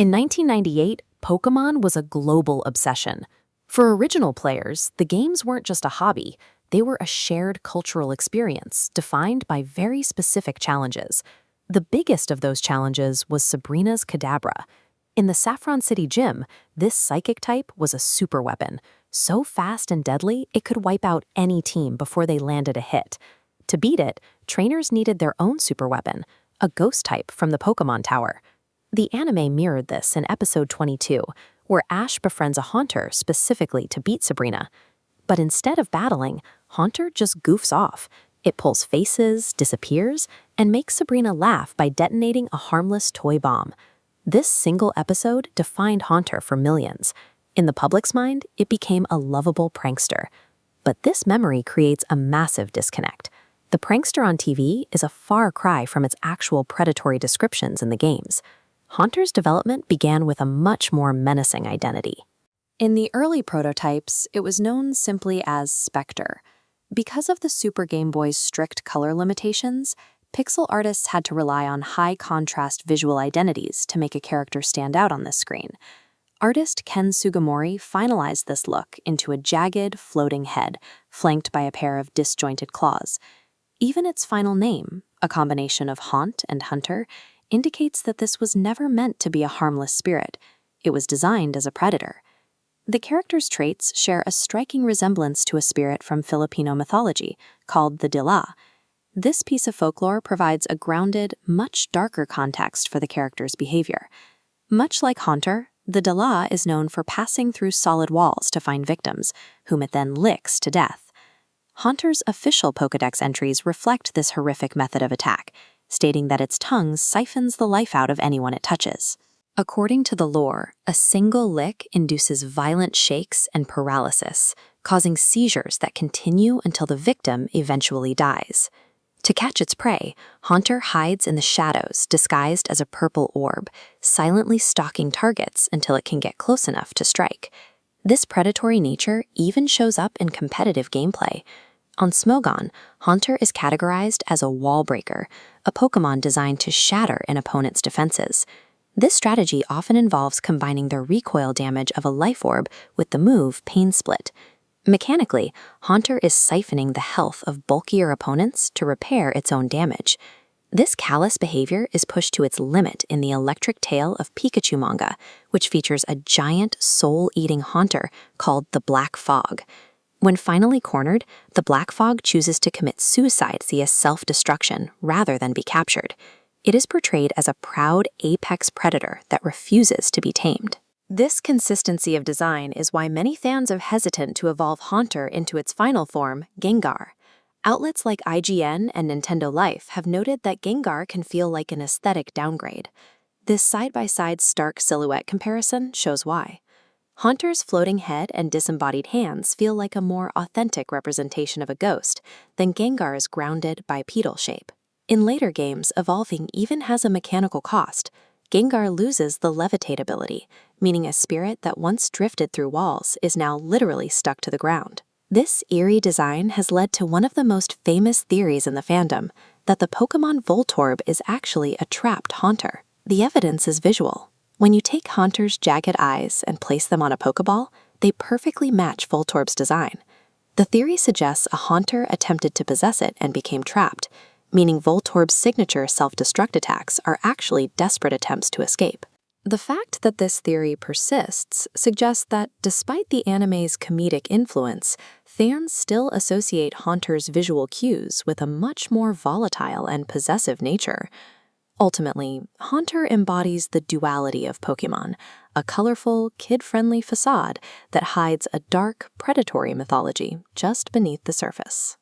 In 1998, Pokémon was a global obsession. For original players, the games weren't just a hobby, they were a shared cultural experience defined by very specific challenges. The biggest of those challenges was Sabrina's Kadabra. In the Saffron City Gym, this psychic type was a superweapon, so fast and deadly it could wipe out any team before they landed a hit. To beat it, trainers needed their own superweapon, a ghost type from the Pokémon Tower. The anime mirrored this in episode 22, where Ash befriends a Haunter specifically to beat Sabrina. But instead of battling, Haunter just goofs off. It pulls faces, disappears, and makes Sabrina laugh by detonating a harmless toy bomb. This single episode defined Haunter for millions. In the public's mind, it became a lovable prankster. But this memory creates a massive disconnect. The prankster on TV is a far cry from its actual predatory descriptions in the games. Haunter's development began with a much more menacing identity. In the early prototypes, it was known simply as Spectre. Because of the Super Game Boy's strict color limitations, pixel artists had to rely on high-contrast visual identities to make a character stand out on the screen. Artist Ken Sugimori finalized this look into a jagged, floating head, flanked by a pair of disjointed claws. Even its final name, a combination of haunt and hunter, indicates that this was never meant to be a harmless spirit. It was designed as a predator. The character's traits share a striking resemblance to a spirit from Filipino mythology, called the Dila. This piece of folklore provides a grounded, much darker context for the character's behavior. Much like Haunter, the Dila is known for passing through solid walls to find victims, whom it then licks to death. Haunter's official Pokédex entries reflect this horrific method of attack, stating that its tongue siphons the life out of anyone it touches. According to the lore, a single lick induces violent shakes and paralysis, causing seizures that continue until the victim eventually dies. To catch its prey, Haunter hides in the shadows disguised as a purple orb, silently stalking targets until it can get close enough to strike. This predatory nature even shows up in competitive gameplay. On Smogon, Haunter is categorized as a wall breaker, a Pokémon designed to shatter an opponent's defenses. This strategy often involves combining the recoil damage of a life orb with the move Pain Split. Mechanically, Haunter is siphoning the health of bulkier opponents to repair its own damage. This callous behavior is pushed to its limit in the Electric Tale of Pikachu manga, which features a giant soul-eating Haunter called the Black Fog. When finally cornered, the Black Fog chooses to commit suicide via self-destruction rather than be captured. It is portrayed as a proud apex predator that refuses to be tamed. This consistency of design is why many fans are hesitant to evolve Haunter into its final form, Gengar. Outlets like IGN and Nintendo Life have noted that Gengar can feel like an aesthetic downgrade. This side-by-side stark silhouette comparison shows why. Haunter's floating head and disembodied hands feel like a more authentic representation of a ghost than Gengar's grounded bipedal shape. In later games, evolving even has a mechanical cost. Gengar loses the levitate ability, meaning a spirit that once drifted through walls is now literally stuck to the ground. This eerie design has led to one of the most famous theories in the fandom, that the Pokémon Voltorb is actually a trapped Haunter. The evidence is visual. When you take Haunter's jagged eyes and place them on a Pokéball, they perfectly match Voltorb's design. The theory suggests a Haunter attempted to possess it and became trapped, meaning Voltorb's signature self-destruct attacks are actually desperate attempts to escape. The fact that this theory persists suggests that, despite the anime's comedic influence, fans still associate Haunter's visual cues with a much more volatile and possessive nature. Ultimately, Haunter embodies the duality of Pokémon, a colorful, kid-friendly facade that hides a dark, predatory mythology just beneath the surface.